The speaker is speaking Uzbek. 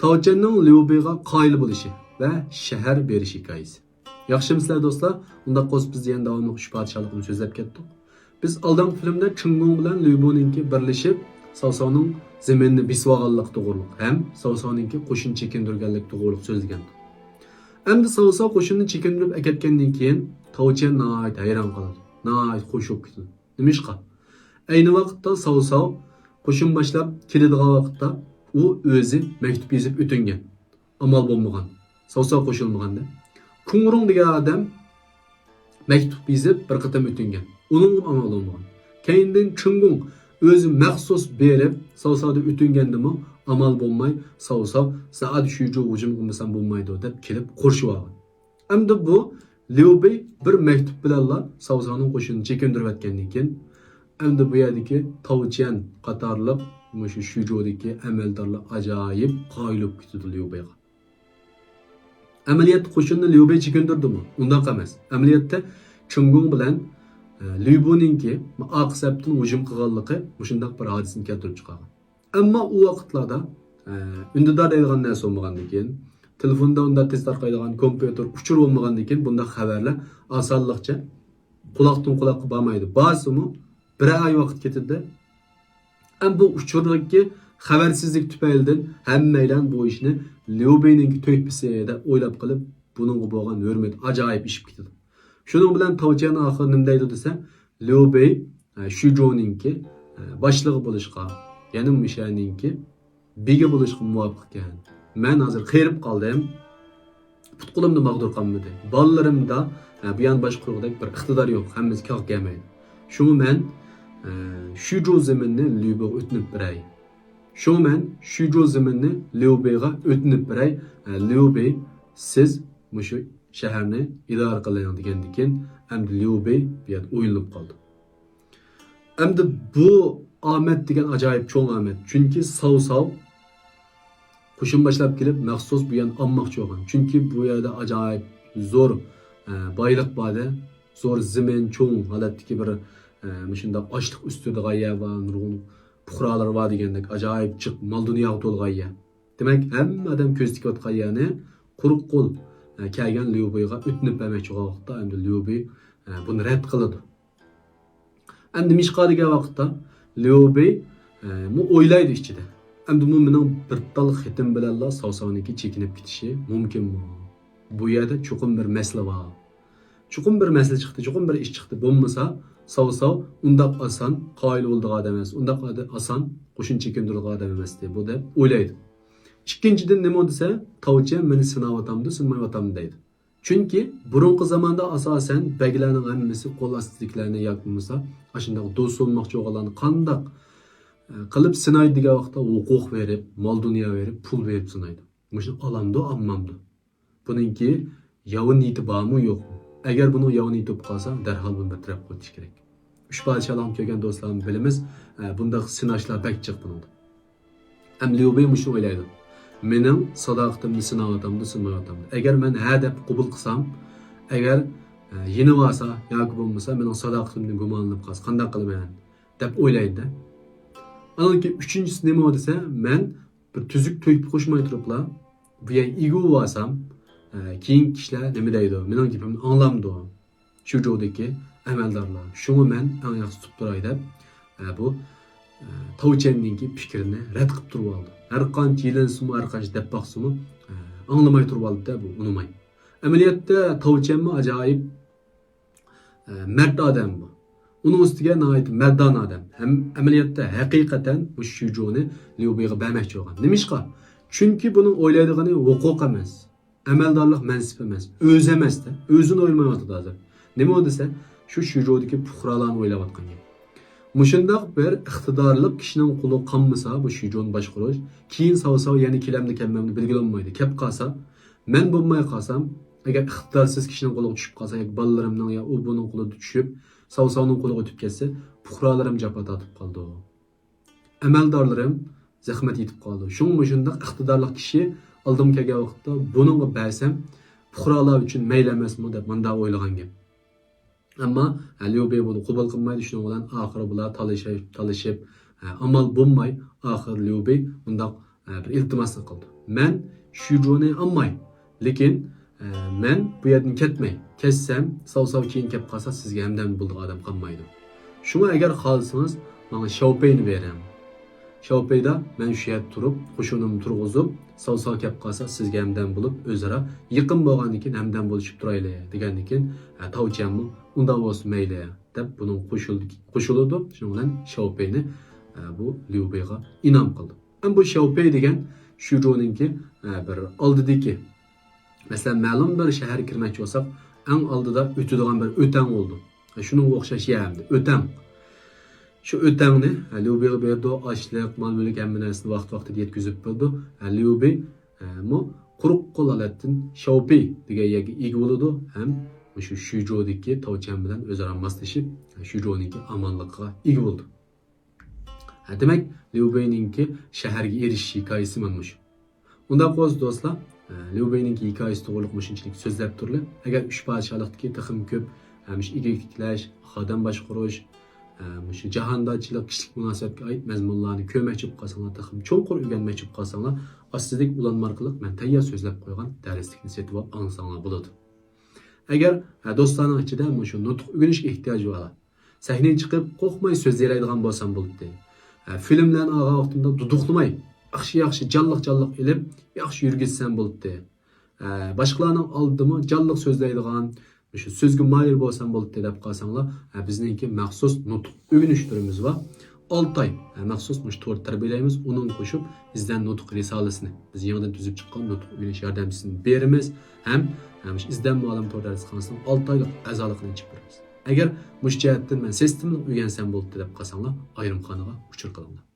Tavchenning Liubeyga qoyil bo'lishi va shahar berish hikoyasi. Yaxshimisizlar do'stlar? Unda qo'z biz yana davomli uch podshohlikni so'zlab ketdik. Biz oldingi filmda Chungung bilan Liuboninki birlashib Sosonning zaminni bisvoganlik to'g'riliq ham Sosonninki qo'shin chekindirganlik to'g'riliq so'zlagandik. Endi Soso qo'shinni chekindirib aketgandan keyin Tavchen nihoyat hayron qoladi. Nihoyat qo'shib ketadi. Nimishqa? Ayni vaqtda Soso qo'shin boshlab keladigan vaqtda u o'zi maktub yozib o'tingan. Amal bo'lmagan. Soso qo'shilmaganda. Kungrung degan odam maktub yozib bir qatam o'tingan. Uning amal bo'lmagan. Keyindan Chungung o'zi maxsus berib Sosoda o'tingandimi amal bo'lmay Soso saat shuju hujum qilmasam bo'lmaydi deb kelib qo'rshib olgan. Endi bu Liubey bir maktub bilan Sosoning qo'shinini chekindirib o'tgandan keyin endi bu yerdagi Tavchen qatorliq mushu shujudagi amaldorlar ajoyib qoyilib ketdi Liubeyga. Amaliyat qo'shinni Liubey chekindirdimi? Undoq emas. Amaliyotda Chungung bilan Liuboninki aqsabdan hujum qilganligi mushundaq bir hodisani keltirib chiqargan. Ammo u vaqtlarda undidor deydigan narsa bo'lmagandan keyin, telefonda unda tez tarqaydigan kompyuter uchur bo'lmagandan keyin bunday xabarlar osonlikcha quloqdan quloqqa bormaydi. Ba'zimi bir oy vaqt ketadi. Ham bu uchurdagi xabarsizlik tufaylidan hammaylar bu ishni Liubeyning to'ypisida o'ylab qilib, buning bo'lgan hurmat ajoyib ishib ketadi. Shuning bilan Tavchen oxir nima deydi desa, Liubey Shujoninki boshlig'i bo'lishga, ya'ni Mishaninki biga bo'lishga muvaffaq ekan. Men hozir qerib qoldim. Putqulimni mag'dur qilmadi. Bolalarimda bu yan boshqurug'dek bir iqtidor yo'q, hammasi ko'q kelmaydi. Shuni men Shujo zaminni Liubeyga o'tnib beray. Shuni men Shujo zaminni Liubeyga o'tnib beray. Liubey siz mushu shaharni idora qiling degandan keyin endi Liubey bu yerda o'yinib qoldi. Endi bu omad degan ajoyib cho'ng omad. Chunki Soso qo'shin boshlab kelib maxsus bu yerni olmoqchi bo'lgan. Chunki bu yerda ajoyib zo'r boylik borda, zo'r zamin cho'ng holatdagi bir shunda ochliq ustida g'oya va nurg'un puhralar bor degandek ajoyib chiq mol dunyo to'lgan yer. Demak, hamma odam ko'z tikayotgan yerni quruq qo'l kelgan Liubeyga o'tnib bermoqchi bo'lgan vaqtda endi Liubey buni rad qiladi. Endi mishqa degan vaqtda Liubey bu o'ylaydi ichida. Endi bu mening bir tal xitim bilan Sosoniki chekinib ketishi mumkinmi? Bu yerda chuqur bir masala bor. Chuqur bir masala chiqdi, chuqur bir ish chiqdi. Bo'lmasa Soso undaq oson qoyil bo'ldigan odam emas, undaq oson qo'shin chekindirgan odam emas deb bu deb o'ylaydi. Ikkinchidan nima desa, Tavchen meni sinovatamdi, sinmayvatamdi deydi. Chunki burungi zamonda asosan baglarning hammasi qo'l ostidagilarni yoqmasa, ashunday do'st bo'lmoqchi o'g'illarni qandoq qilib sinaydi degan vaqtda huquq berib, mol dunyo berib, pul berib sinaydi. Mushni olamdi, olmamdi. Buningki yovun niyati bormi, yo'qmi? Agar buni yovun niyati bo'lib qolsa, darhol buni bitirib qo'yish kerak. Uch podshohlarni ko'rgan do'stlarimiz bilamiz, bunday sinashlar bak chiq buningda. Ham Liubey mushni o'ylaydi. Mening sadoqatimni sinovatamdi, sinmayotamdi. Agar men ha deb qabul qilsam, agar yeni bo'lsa yoki bo'lmasa, mening sadoqatimni gumonlanib qolsa, qanday qilaman deb o'ylaydi. Anaki uchinchisi nima desa, men bir tuzuk to'yib qo'shmay turiblar, bu yer ego bo'lsam, keyin kishilar nima deydi? Mening gapimni anglamdi. Shu joydagi amaldorlar. Shuni men eng yaxshi tutib turay deb bu Tavchenninki fikrini rad qilib turib oldi. Har qancha yilinsimi, har qancha deb baqsimi, anglamay turib oldi-da bu, unumay. Amaliyotda Tavchenmi ajoyib mard odam bu. Uning ustiga nihoyat mardon odam. Ham amaliyotda haqiqatan bu Shujoni Liubeyga bermoqchi bo'lgan. Nimishqa? Chunki buning o'ylaydigani huquq emas, amaldorlik mansib emas, o'zi emas-da, o'zini o'ylamayotdi hozir. Nima desa, shu Shujodagi puhralarni o'ylayotgan gap. Mushundaq bir iqtidorlik kishining qo'li qanmasa bu Shujoni boshqarish, keyin Soso yana kelamni kelmamni belgilanmaydi. Kep qolsa, men bo'lmay qolsam, agar iqtidorsiz kishining qo'liga tushib qolsa, yoki bolalarimning yo u buning qo'liga tushib, Sosoning qo'liga o'tib ketsa, puhralarim jafo tortib qoldi. Amaldorlarim zahmat yetib qoldi. Shundaq iqtidorli kishi oldim kelgan vaqtda buningga bersam, puhralar uchun mayli emasmi deb menda o'ylagan gap. Ammo Liubey buni qabul qilmaydi. Shuning bilan oxiri bular talashib, amal bo'lmay oxir Liubey bundaq bir iltimosni qildi. Men Shujoni olmay, lekin men bu yerdan ketmay, ketsam, sav keyin kelib qolsa sizga hamdam bo'ldi odam qolmaydi. Shunga agar xohlasangiz, menga Xiaopei'ni beraman. Xiaopei'da men shu yerda turib, qo'shinimni turg'izib, sav kelib qolsa sizga hamdam bo'lib, o'zaro yaqin bo'lgandan keyin hamdam bo'lishib turaylik degandan keyin Tavchanmi unda bo'lsa mayli deb buning qo'shildi. Shuning bilan Xiaopei'ni bu Liu Bei'ga inom qildi. Ham bu Xiaopei degan Shujoninki bir oldidagi, masalan, ma'lum bir shahar kirmoqchi bo'lsak, eng oldida o'tadigan bir o'tang bo'ldi. Shunga o'xshash yerdi, o'tang. Shu o'tangni Liu Bei berdi, ochliq, mol-mulk hamma narsani vaqt-vaqtida yetkazib berdi. Liu Bei mu quruq qo'l holatdan Xiaopei degan yerga ega bo'ldi, ham shu Shujodagi Tavchan bilan o'zaro moslashib, Shujoninki omonligiga ega bo'ldi. Demak, Liu Bei'ninki shaharga erishish hikoyasi mana shu. Unda qo'z do'stlar, Liu Bei'ninki hikoyasi to'g'riliq shunchalik so'zlab turli. Agar uch podshohlikdagi taxim ko'p, egiklash, odam boshqarish, shu jahondachilik, kishilik munosabatga oid mazmunlarni ko'rmoqchi bo'lib qolsanglar, taxim cho'nqur o'rganmoqchi bo'lib qolsanglar, ostidik ulanma orqali men tayyor so'zlab qo'ygan darslikni setib olib olsanglar bo'ladi. Agar do'stlarning ichida shu nutq o'rganishga ehtiyoji bor, sahnaga chiqib qo'rqmay so'zlaydigan bo'lsam bo'ladi. Filmlarni og'a vaqtimda duduqlamay, yaxshi jalliq ilib, yaxshi yurgizsam bo'ladi. Boshqalarning oldida jalliq so'zlaydigan, shu so'zga moyil bo'lsam bo'ladi deb qolsanglar, bizningki maxsus nutq o'rganish turimiz bor. 6 oy maxsus to'r tarbiyalaymiz, uning qo'shib bizdan nutq risolasini, biz yangidan tuzib chiqqan nutq o'rganish yordamchisini beramiz. Ham izlanma olam to'r darsxonasining 6 oylik a'zoligini ichib beramiz. Agar mush jihatdan men sistemni o'rgansam bo'ldi deb qolsanglar, ayrimxonaga uchur qilinglar.